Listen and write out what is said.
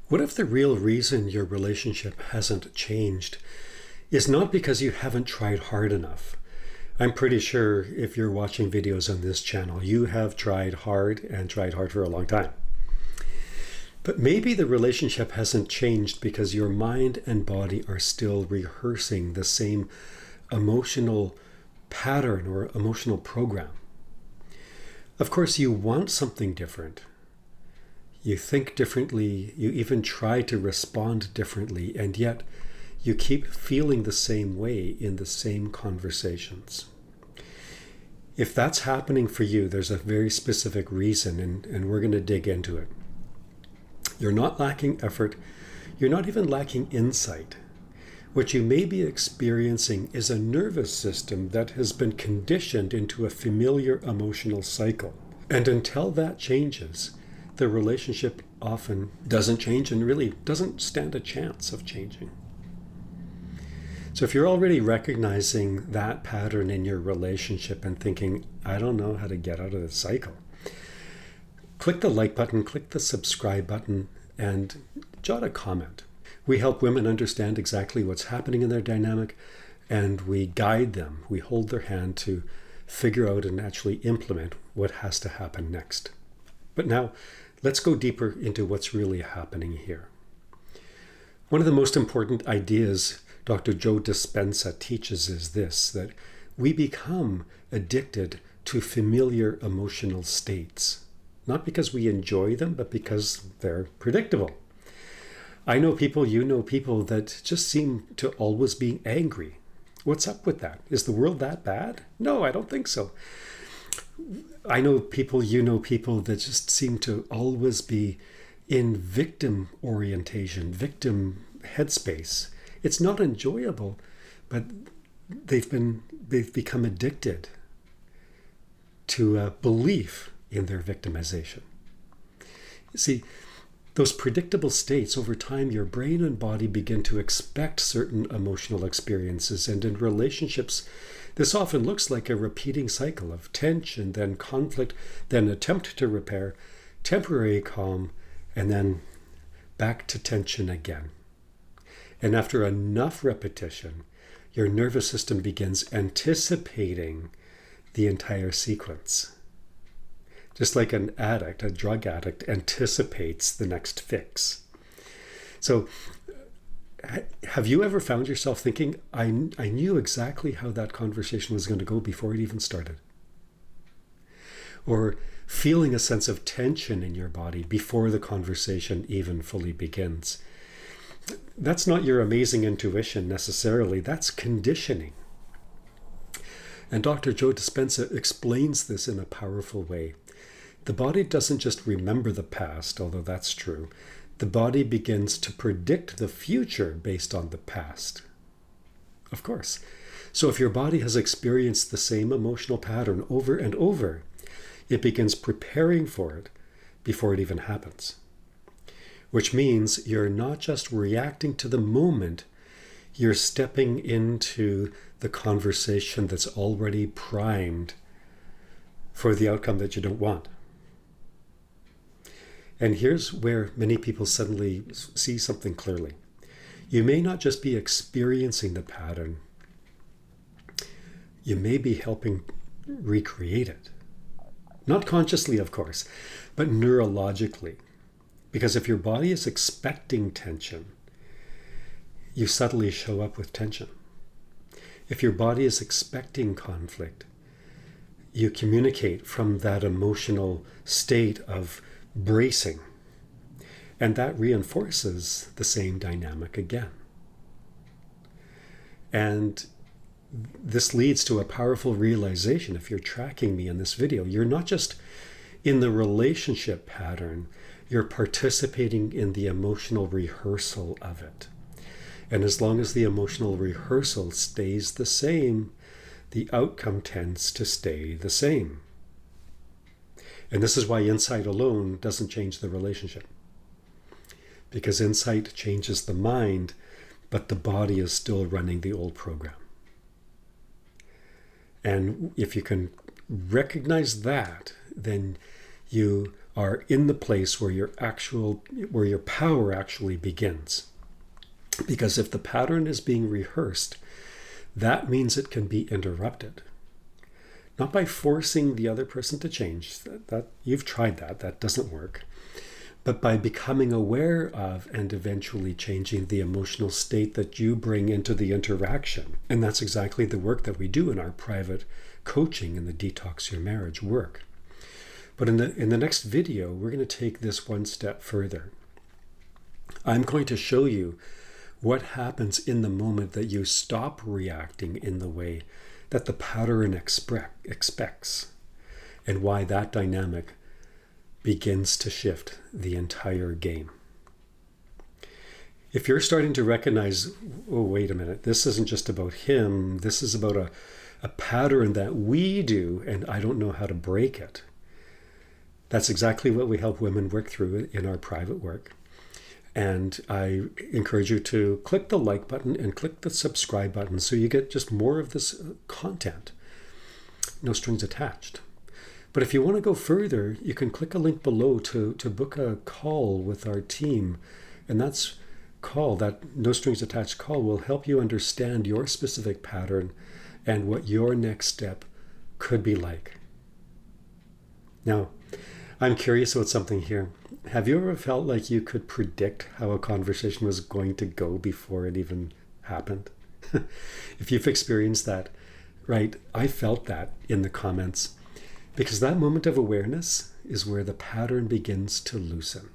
What if the real reason your relationship hasn't changed is not because you haven't tried hard enough? I'm pretty sure if you're watching videos on this channel, you have tried hard and tried hard for a long time. But maybe the relationship hasn't changed because your mind and body are still rehearsing the same emotional pattern or emotional program. Of course, you want something different. You think differently, you even try to respond differently, and yet you keep feeling the same way in the same conversations. If that's happening for you, there's a very specific reason, and we're going to dig into it. You're not lacking effort. You're not even lacking insight. What you may be experiencing is a nervous system that has been conditioned into a familiar emotional cycle. And until that changes, the relationship often doesn't change and really doesn't stand a chance of changing. So if you're already recognizing that pattern in your relationship and thinking, I don't know how to get out of this cycle, click the like button, click the subscribe button, and jot a comment. We help women understand exactly what's happening in their dynamic, and we guide them. We hold their hand to figure out and actually implement what has to happen next. But now, let's go deeper into what's really happening here. One of the most important ideas Dr. Joe Dispenza teaches is this, that we become addicted to familiar emotional states, not because we enjoy them, but because they're predictable. I know people, you know people that just seem to always be angry. What's up with that? Is the world that bad? No, I don't think so. I know people, you know people that just seem to always be in victim orientation, victim headspace. It's not enjoyable, but they've become addicted to a belief in their victimization. You see, those predictable states, over time, your brain and body begin to expect certain emotional experiences, and in relationships, this often looks like a repeating cycle of tension, then conflict, then attempt to repair, temporary calm, and then back to tension again. And after enough repetition, your nervous system begins anticipating the entire sequence. Just like an addict, a drug addict, anticipates the next fix. So, have you ever found yourself thinking, I knew exactly how that conversation was going to go before it even started? Or feeling a sense of tension in your body before the conversation even fully begins? That's not your amazing intuition necessarily, that's conditioning. And Dr. Joe Dispenza explains this in a powerful way. The body doesn't just remember the past, although that's true. The body begins to predict the future based on the past. Of course. So if your body has experienced the same emotional pattern over and over, it begins preparing for it before it even happens. Which means you're not just reacting to the moment, you're stepping into the conversation that's already primed for the outcome that you don't want. And here's where many people suddenly see something clearly. You may not just be experiencing the pattern, you may be helping recreate it. Not consciously, of course, but neurologically. Because if your body is expecting tension, you subtly show up with tension. If your body is expecting conflict, you communicate from that emotional state of bracing, and that reinforces the same dynamic again. And this leads to a powerful realization. If you're tracking me in this video, you're not just in the relationship pattern, you're participating in the emotional rehearsal of it. And as long as the emotional rehearsal stays the same, the outcome tends to stay the same. And this is why insight alone doesn't change the relationship. Because insight changes the mind, but the body is still running the old program. And if you can recognize that, then You are in the place where your power actually begins. Because if the pattern is being rehearsed, that means it can be interrupted. Not by forcing the other person to change. That you've tried that doesn't work. But by becoming aware of and eventually changing the emotional state that you bring into the interaction. And that's exactly the work that we do in our private coaching in the Detox Your Marriage work. But in the next video, we're going to take this one step further. I'm going to show you what happens in the moment that you stop reacting in the way that the pattern expects, and why that dynamic begins to shift the entire game. If you're starting to recognize, oh, wait a minute, this isn't just about him, this is about a pattern that we do, and I don't know how to break it. That's exactly what we help women work through in our private work. And I encourage you to click the like button and click the subscribe button so you get just more of this content. No strings attached. But if you want to go further, you can click a link below to book a call with our team. And that no strings attached call will help you understand your specific pattern and what your next step could be like. Now, I'm curious about something here. Have you ever felt like you could predict how a conversation was going to go before it even happened? If you've experienced that, right, I felt that in the comments, because that moment of awareness is where the pattern begins to loosen.